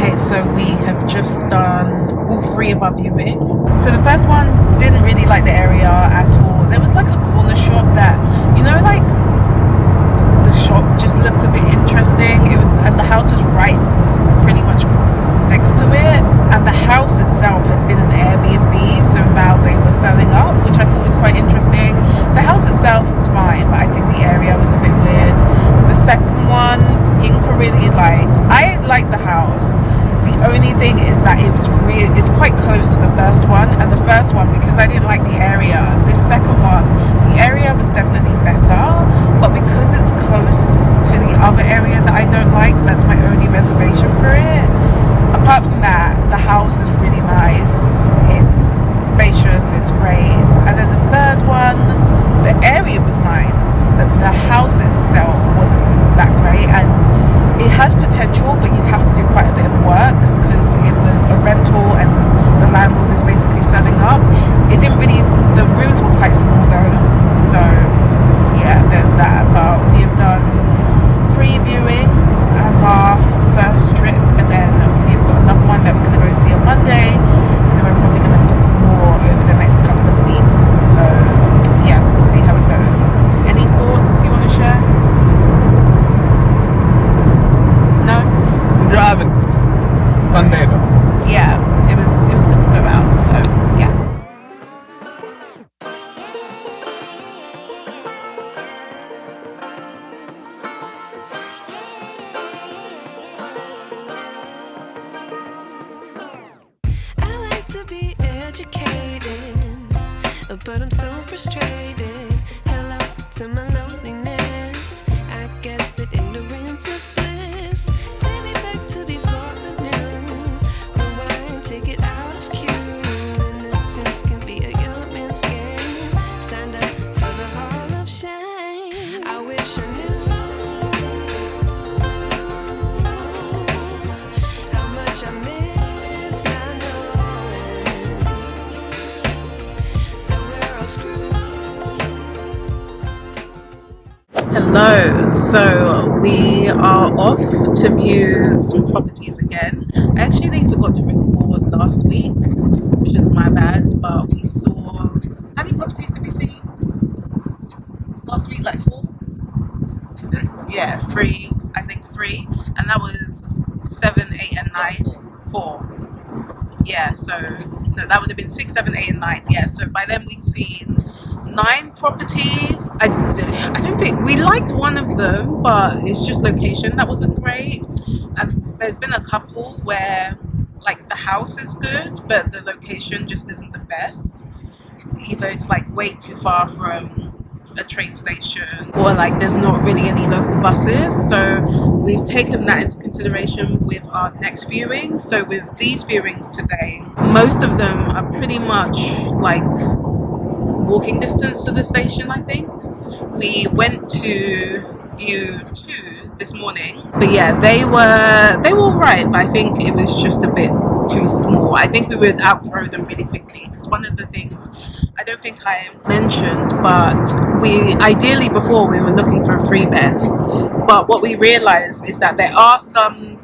Okay, so we have just done all three of our viewings. So the first one, didn't really like the area at all. There was like a corner shop that, you know, like the shop just looked a bit interesting. It was, and the house was right pretty much next to it. And the house itself had been an Airbnb, so now they were selling up, which I thought was quite interesting. The house itself was fine, but I think the area was a bit weird. The second one, Yinka really liked. I liked the house. The only thing is that it's quite close to the first one, and the first one, because I didn't like the area, this second one, the area was definitely better, but because it's close to the other area that I don't like, that's my only reservation for it. Apart from that, the house is really nice, it's spacious, it's great. And then the third one, the area was nice, but the house itself wasn't that great, and it has potential, but you'd have to do quite a bit of work because it was a rental and the landlord is basically selling up. It didn't really, the rooms were quite small though, so yeah, there's that. But we have done 3 viewings as our first trip, and then we've got another one that we're going to go and see on Monday, and then we're probably going to book more over the next couple of weeks. So yeah, we'll see how it goes. Any thoughts you want to share? No? I'm driving. Sunday though. Yeah, it was good to go out, so yeah. I like to be educated, but I'm so frustrated. Hello to my loneliness. I guess that ignorance is bliss. Take me back to before I knew. Rewind, take it out of cue. Innocence can be a young man's game. Signed up for the hall of shame. I wish I knew how much I miss not knowing that we're all screwed. Hello, so we are off to view some properties again. I actually forgot to record last week, which is my bad, but we saw, how many properties did we see last week? Like 4? 3. Yeah, 3, I think 3, and that was 7, 8 and 9. 4. Yeah, so no, that would have been 6, 7, 8 and 9. Yeah, so by then we'd seen 9 properties. I don't think we liked one of them, but it's just location that wasn't great. And there's been a couple where like the house is good, but the location just isn't the best. Either it's like way too far from a train station, or like there's not really any local buses. So we've taken that into consideration with our next viewing. So with these viewings today, most of them are pretty much like walking distance to the station. I think we went to view 2 this morning, but yeah, they were all right, but I think it was just a bit too small. I think we would outgrow them really quickly, because one of the things I don't think I mentioned, but ideally before we were looking for a 3-bed, but what we realized is that there are some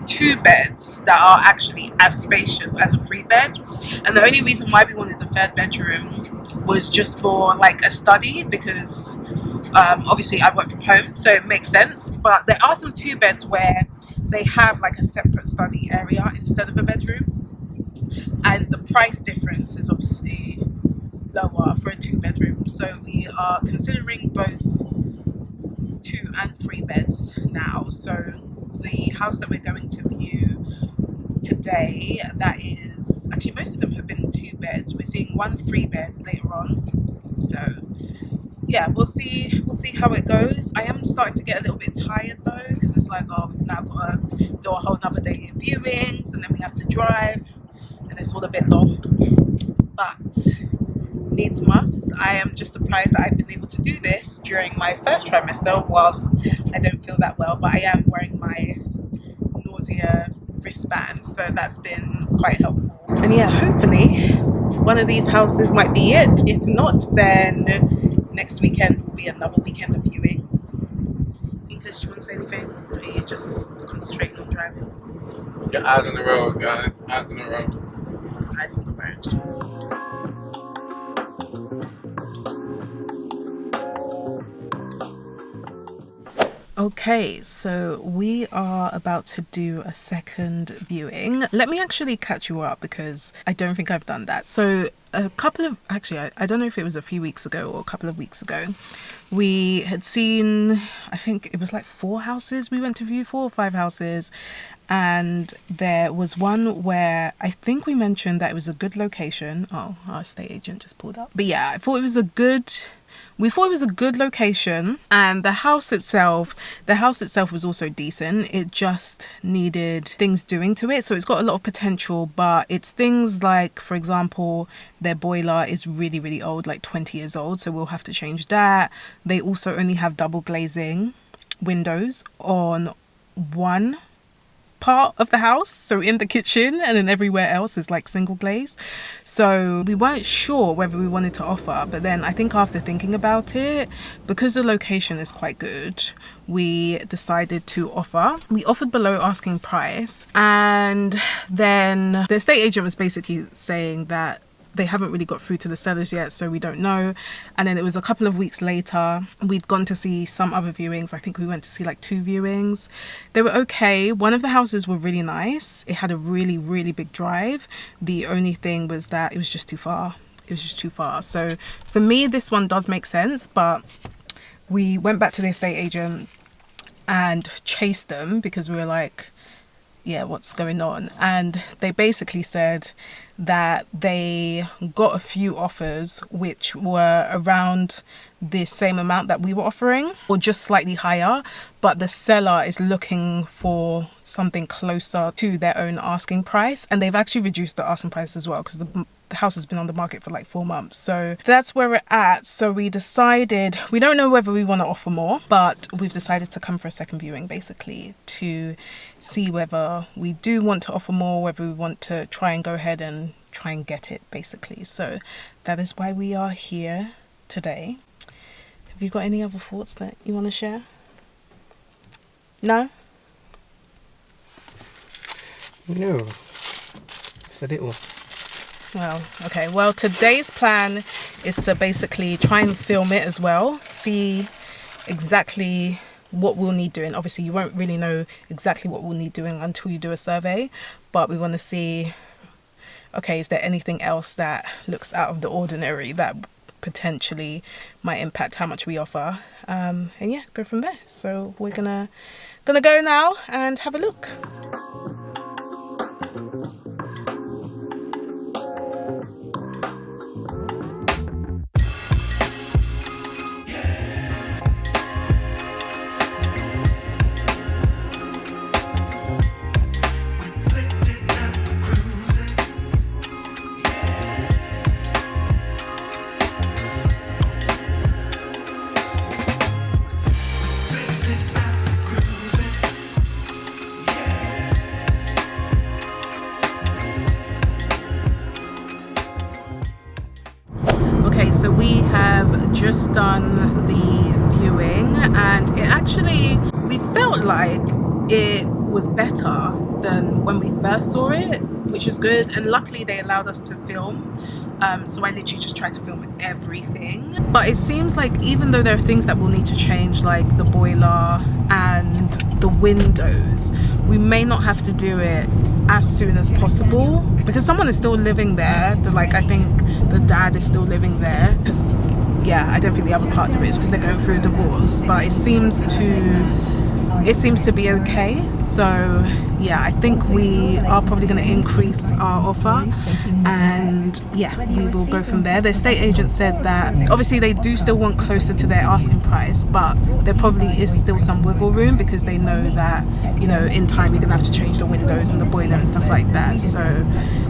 2 beds that are actually as spacious as a 3-bed, and the only reason why we wanted the 3rd bedroom was just for like a study, because obviously I work from home, so it makes sense. But there are some 2 beds where they have like a separate study area instead of a bedroom, and the price difference is obviously lower for a 2 bedroom. So we are considering both 2 and 3 beds now. So the house that we're going to view today, that is actually, most of them have been 2 beds. We're seeing 1 3-bed later on. So yeah, we'll see how it goes. I am starting to get a little bit tired though, because it's like, oh, we've now got to do a whole nother day of viewings, and then we have to drive, and it's all a bit long, but needs must. I am just surprised that I've been able to do this during my first trimester whilst I don't feel that well, but I am wearing my nausea wristband, so that's been quite helpful. And yeah, hopefully one of these houses might be it. If not, then next weekend will be another weekend of viewings. Fingers you want to say anything? Or are you just concentrating on driving? Your eyes on the road, guys. Eyes on the road. Eyes on the road. Okay, so we are about to do a second viewing. Let me actually catch you up because I don't think I've done that. So a couple of, actually, I don't know if it was a few weeks ago or a couple of weeks ago, we had seen, I think it was like 4 houses we went to view, 4 or 5 houses. And there was one where I think we mentioned that it was a good location. Oh, our estate agent just pulled up. But yeah, we thought it was a good location, and the house itself was also decent. It just needed things doing to it. So it's got a lot of potential, but it's things like, for example, their boiler is really, really old, like 20 years old. So we'll have to change that. They also only have double glazing windows on one part of the house, so in the kitchen, and then everywhere else is like single glaze. So we weren't sure whether we wanted to offer, but then I think after thinking about it, because the location is quite good, we decided to offer. We offered below asking price, and then the estate agent was basically saying that they haven't really got through to the sellers yet, so we don't know. And then it was a couple of weeks later, we'd gone to see some other viewings. I think we went to see like 2 viewings. They were okay. One of the houses were really nice. It had a really, really big drive. The only thing was that it was just too far. It was just too far. So for me, this one does make sense, but we went back to the estate agent and chased them because we were like, yeah, what's going on? And they basically said that they got a few offers which were around the same amount that we were offering, or just slightly higher, but the seller is looking for something closer to their own asking price, and they've actually reduced the asking price as well because the house has been on the market for like 4 months. So that's where we're at. So we decided, we don't know whether we want to offer more, but we've decided to come for a second viewing basically to see whether we do want to offer more, whether we want to try and go ahead and try and get it basically. So that is why we are here today. Have you got any other thoughts that you want to share? No? No. Said it all. Well, okay. Well, today's plan is to basically try and film it as well. See exactly what we'll need doing. Obviously, you won't really know exactly what we'll need doing until you do a survey. But we want to see, okay, is there anything else that looks out of the ordinary that potentially might impact how much we offer? And yeah, go from there. So we're gonna go now and have a look. Okay, so we have just done the viewing, and it actually, we felt like it was better than when we first saw it, which is good. And luckily they allowed us to film, so I literally just tried to film everything. But it seems like even though there are things that we'll need to change, like the boiler and the windows, we may not have to do it as soon as possible because someone is still living there. I think the dad is still living there, because yeah, I don't think the other partner is because they're going through a divorce, but it seems to be okay. So yeah, I think we are probably going to increase our offer, and yeah, we will go from there. The estate agent said that obviously they do still want closer to their asking price, but there probably is still some wiggle room because they know that, you know, in time you're going to have to change the windows and the boiler and stuff like that. So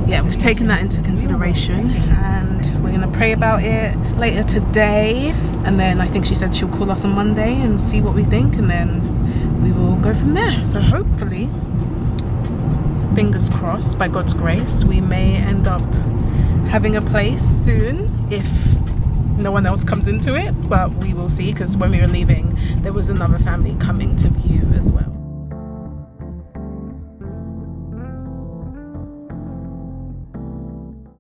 yeah, we've taken that into consideration, and we're going to pray about it later today. And then I think she said she'll call us on Monday and see what we think, and then we will go from there. So hopefully, fingers crossed, by God's grace, we may end up having a place soon if no one else comes into it, but we will see, because when we were leaving there was another family coming to view